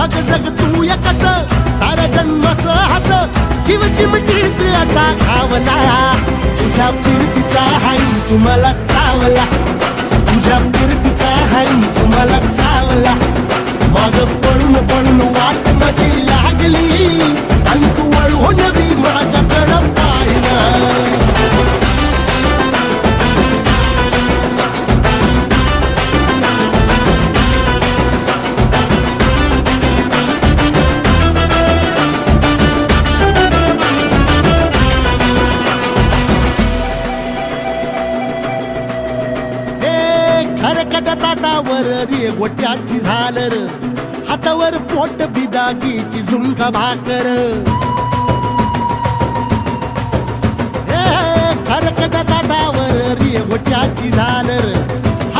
बघ जग तू या कस साऱ्या जन्माचं हस जीव चिमटीत असा खावला तुझ्या फिरतीचा हाईच मला चावला तुझ्या फिरतीचा हाईच मला चावला माग पळून पळून वाट माझी लागली आणि तू वळून बी माझ्याकडं पाहिना ताटावर रे गोट्याची झालर हातावर पोट बिदागीची झुणका भाकर खरकट ताटावर रे गोट्याची झालर